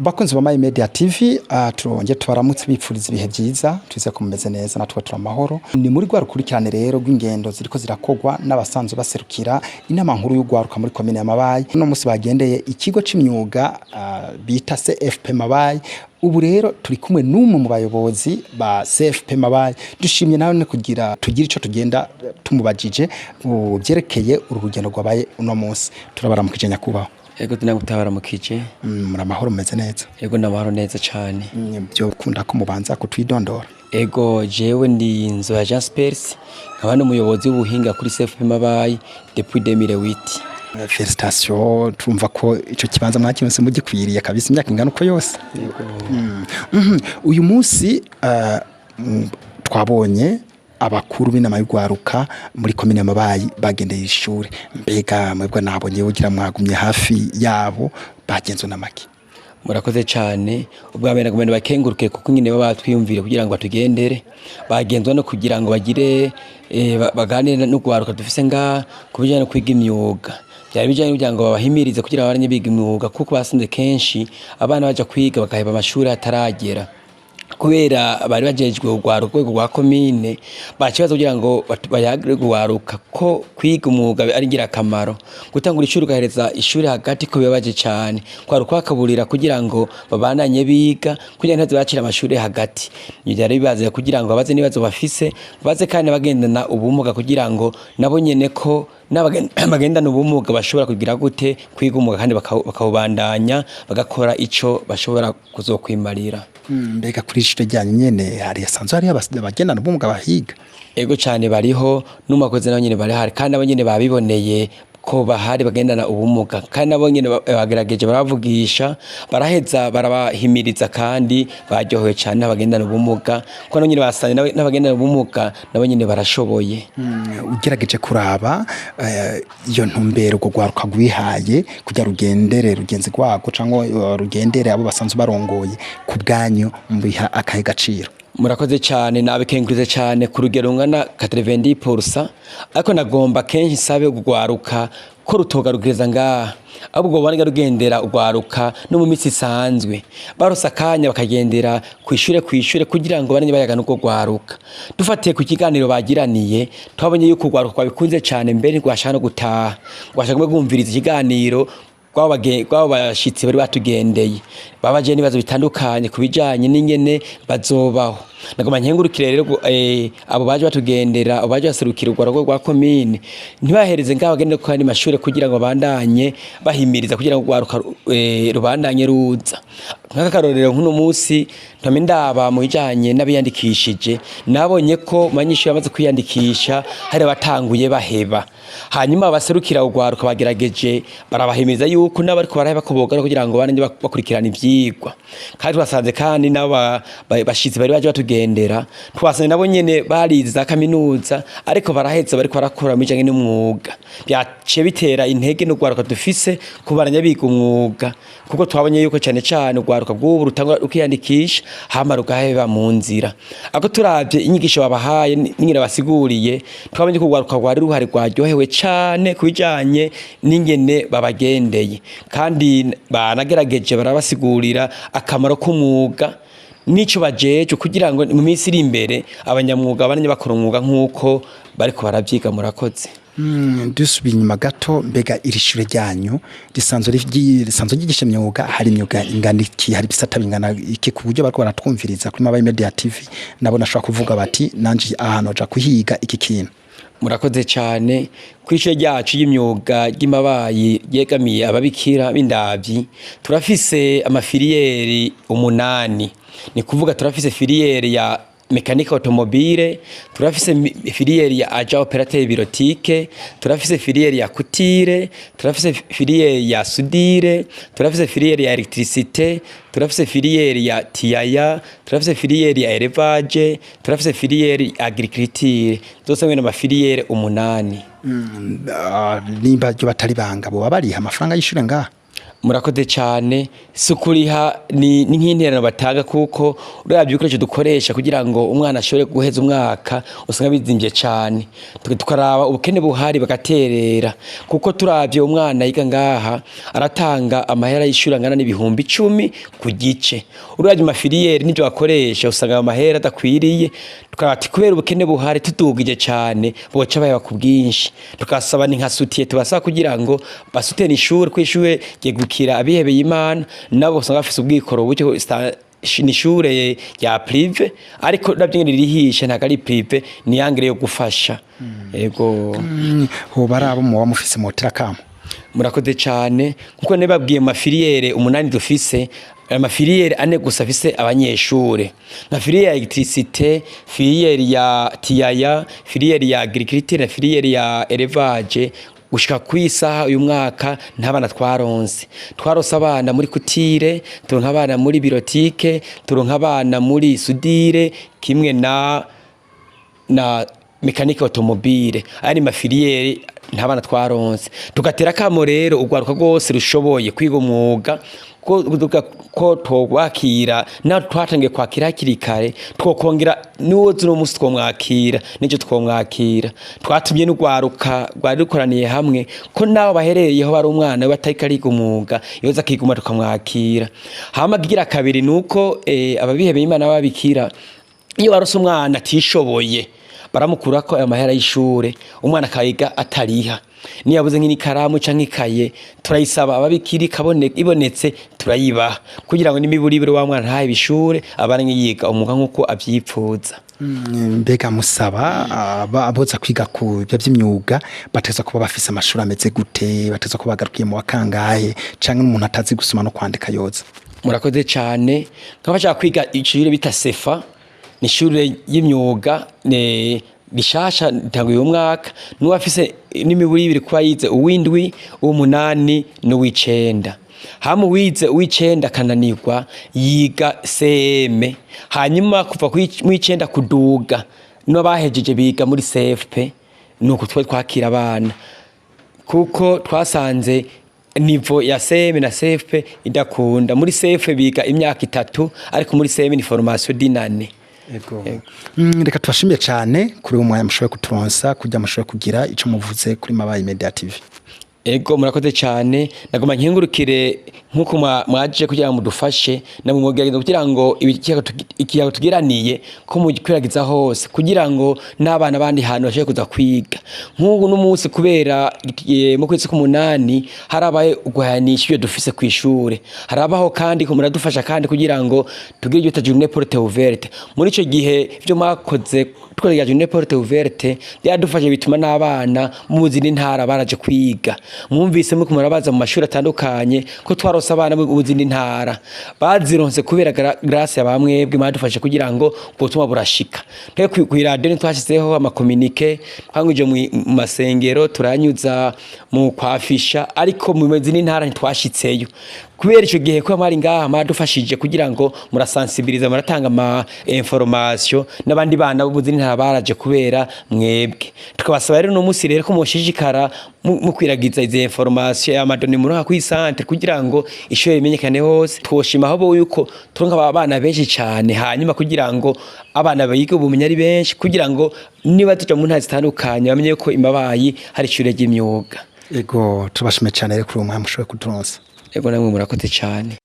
Bakunzi ba My Media TV turongeye tubaramutse bipfuriza ibihe byiza twize kumeze neza natwe turamahoro ni muri gwa rukurikirane rero rw'ingendo ziriko zirakogwa n'abasanzwe baserukira inama nkuru y'ugwaruka muri komine ya Mabayi no musi bagendeye ikigo c'imyuga bita CFP Mabayi. Ubu rero turi kumwe n'umwe mu bayobozi ba CFP Mabayi dushimye nawe ne kugira tugira ico tugenda tumubajije byerekeye urugendo rwabaye uno munsi turabaramukije nyakubaho. Ego tunagutabara mukije muri amahoro meze neza. Ego namahoro neza cyane byo kunda ko mubanza kutwidondora. Ego jewe ndi Nzo ya Jaspers nkaba n'umuyobozi w'ubuhinga kuri CFP Mabayi depuis 2008. Félicitations tumva ko ico kibanza mwakironse mugikwiriye kabisa imyaka ingana uko yose. Uyu munsi twabonye abakuru b'inama y'ugwaruka muri komine Mabayi bagendeye ishure mbega mwebwe nabonye ugira mwagumye hafi yabo bagenzwe namaki. Murakoze cyane ubwabera gumene bakenguruke kuko nyine baba twiyumvire kugira ngo batugendere bagenzwa no kugira ngo bagire baganire n'ugwaruka dufise nga kubijana kwiga imyuga byari bijanye kugira ngo babahimirize kugira abanye biga imyuga kuko basanze kenshi abana baje kwiga bakaheba amashuri ataragera kubera bari bajejwe ugwaruka rwa komine bakibaza kugira ngo bayagire gwaruka ko kwiga umwuga ari ngira kamaro gutangura ishuri gahereza ishuri hagati ko bibabaje cyane kwaruka bakaburira kugira ngo babananye biga kugira ngo ntazabacira amashuri hagati byari bibaze kugira ngo babaze nibazo bafise baze kandi bagendana ubumuga kugira ngo nabo nyene ko n'abagendana ubumuga bashobora kugira gute kwiga umwuga kandi bakawubandanya bagakora ico bashobora kuzokwimarira. Mbega kuri ishuri ryanyu nyene hari yasanzwe hari abagendana ubumuga bahiga. Ego cyane bariho n'umakoze nabo nyene bari hari kandi abo nyene babiboneye ko bahari bagendana ubumuga kandi nabo nyene bagerageje baravugisha baraheza barabahimiriza kandi baryohewe cyane abagendana ubumuga ko nabo nyene basanye n'abagendana ubumuga nabo nyene barashoboye. Ugerageje kuraba iyo ntumbero go gwaruka gwihaye kujya rugendere rugenzi gwako cango rugendere abo basanzwe barongoye ku bwanyu mbiha akahe gaciro. Murakoze cyane nabikengurize cyane ku rugero ngana 90% ariko nagomba kenshi sabe gugwaruka ko rutogarugeza nga abwo baniga rugendera ugwaruka no mu mitsi sanzwe barosa kanya bakagendera kwishure kugira ngo baranye bayaga nuko gwaruka dufatiye ku kiganiro bagiraniye twabonye yuko gwaruka bikunze cyane mbere gwashaka no gutaha gwashaka kumviriza ikiganiro kwaba bashitsi bari batugendeye babaje nibazo bitandukanye kubijanye n'ingene bazobaho nagoma nkengurukire rero abo baje batugendera abo baje baserukira urwego rwa komine ntibahereze ngabagende ko ari mashure kugira ngo bandanye bahimiriza kugira ngo rwaruka rubandanye ruza nk'akarorero nk'uno munsi ntame ndaba mu bijanye n'abiyandikishije nabonye ko manyisho yamaze kwiyandikisha hari batanguye baheba hanyuma baserukira urwaruka bagerageje barabahimiriza yuko n'abariko baraheba kubogara kugira ngo baranje bakurikirana ivyigwa kandi twasanze kandi n'aba bashitsi bari baje batugendera twasanze nabo nyene barize za kaminuza ariko barahetse bariko barakora mu bijanye n'umwuga byace bitera intege n'urwaruka dufise kubaranya biga umwuga kuko twabonye yuko cyane cyane urwaruka bw'ubu rutangwa ukiyandikisha hama rugaheba mu nzira ako turavye inyigisho babahaye n'ingene basiguriye twabonye ko urwaruka rwari ruhari rwaryohewe cyane kubijanye n'ingene babagendeye kandi banagerageje barabasigurira akamaro k'umwuga nico bajeje kugira ngo mu minsi iri imbere abanyamwuga baranye bakora umwuga nkuko bariko baravyiga. Murakoze. Dusubiye inyuma gato mbega iri shure ryanyu risanzwe ryigisha imyuga hari imyuga ingana iki hari bisata bingana iki ku buryo bariko baratwumviriza kuri My Media TV nabo nashaka kuvuga bati nanje ahantu aja kuhiga iki kintu. Murakoze cyane kwishe ryacu y'imyuga y'Imabayi yegamiye ababikira b'indavyi turafise amafiliyeri 8 ni kuvuga turafise filiyeri ya mécanique automobile turafise filière ya agent opérateur bureautique turafise filière ya couture turafise filière ya soudure turafise filière ya électricité turafise filière ya tiaya turafise filière ya élevage turafise filière ya agriculture zose ngene ma filière 8 nimba byo batari banga bo bariha amafaranga y'ishure ngaha murakoze cyane sukuriha ni nk'interano batanga kuko uravye ibikoresho dukoresha kugira ngo umwana ashobore guheza umwaka usanga bizimbye cyane tukaraba ubukene buhari bagaterera kuko turavye umwana yiga ngaha aratanga amahera y'ishuri angana n'ibihumbi 10 ku gice uravye amafiliyeri n'ibyo bakoresha usanga amahera adakwiriye tukati kubera ubukene buhari tudugije cyane boca baye bakubwinshi tukasaba ni nka sutiye tubasaba kugira ngo basutene ishuri kw'ishure gukira abihebeye Imana nabo usanga bafise ubwikoro buke ni ishure ya prive ariko navyo ririhisha ntago ari prive ni yangire yo gufasha yego hoba arabo mu bamufise motera kamo murakoze cyane kuko nebabwiye mafiliyere 8 dufise amafiliyeri 4 gusa afise abanyeshure nka filiyeri ya electricité filiyeri ya tiyaya filiyeri ya agriculture filiyeri ya élevage gushika kwisaha uyu mwaka ntabana twaronse abana muri kutire turonka abana muri birotike turonka abana muri sudire kimwe na mekanike automobile ari mafiliyeri ntabana twaronse tugatera kamo rero ugwaruka rwose rushoboye kwiga umwuga ko twakira na twatangiye kwakira hakiri kare twokongera niwo zino musi twomwakira n'icyo twomwakira twatumye n'ugwaruka rwari rukoraniye hamwe ko naho baherereyeho bari umwana batariko ariga umwuga yoza akiguma tukamwakira hama gira kabiri nuko ababihebeye Imana babikira iyo barose umwana atishoboye baramukurako amahera y'ishure umwana akayiga atariha niyabuze nk'ikaramu canke ikaye turayisaba ababikiri ibonetse turayibaha kugira ngo n'imiburibiro wa mwana ntahe bishure abana yiga umwuga nkuko avyipfuza mbega musaba aboza kwiga ku byo by'imyuga bateza kuba bafise amashuri ameze gute bateza kuba bagarukiye mu wakangahe canke n'umuntu atazi gusoma no kwandika yoza murakoze cyane nk'abashaka kwiga ishure bita sefa ni ishure y'imyuga rishasha ntango uyu mwaka n'uwafise n'imiburibiri kuba yize uwindwi umunani n'uwicenda hama wize uwicenda kananirwa yiga CM hanyuma kuva mu icenda kuduga no bahejeje biga muri CFP nuko twakira abana kuko twasanze nivo ya CM na CFP idakunda muri CFP biga imyaka 3 ariko muri CM ni formation dinane reka tubashimiye cyane kuri uwo mwanya mushoboye kuturonsa kujya mushoboye kugira ico muvuze kuri Mabayi Media TV ego murakoze cyane nagoma nkingurukire nkuko mwaje kugira ngo mudufashe na mu mugerageza kugira ngo ikiyago tugiraniye ko mu kwiragiza hose kugira ngo n'abana bandi hantu bashe kuza kwiga nk'ubu n'umunsi kubera mu kwezi k'umunani harabaye uguhanisha ibyo dufise ku ishure harabaho kandi ko muradufasha kandi kugira ngo tugire ibyo journée porte ouverte muri ico gihe ibyo mwakoze twagira journée porte ouverte byadufashe bituma n'abana mu zindi ntara baraje kwiga mwumvise muko murabaza mu mashuri atandukanye ko twarose abana mu zindi ntara bazironse kubera grâce abamwebwe madufashe kugira ngo ubutuma burashika twe kwirade twashizeho amakomunike twanguje mu masengero turanyuza mu kwafisha ariko mu zindi ntara ntitwashitseyo kubera ico gihe ko mari ngaha madufashije kugira ngo murasensibiliza muratanga ama information n'abandi bana b'ubuzini ntara baraje kubera mwebwe tukabasaba rero no musi rero ko mushishikara mu kwiragiza izi information ya madoni muri ku centre kugira ngo isho imenyekane hose twoshima aho yuko turonka abana benshi cyane hanyuma kugira ngo abana bayiga ubumenyi ari benshi kugira ngo niba tuja mu ntara zitandukanye bamenye ko Imabayi hari ishure ry'imyuga ego tubashimiye cyane rero kuri uwo mwanya mushoboye kuturonsa ego namwe murakoze cyane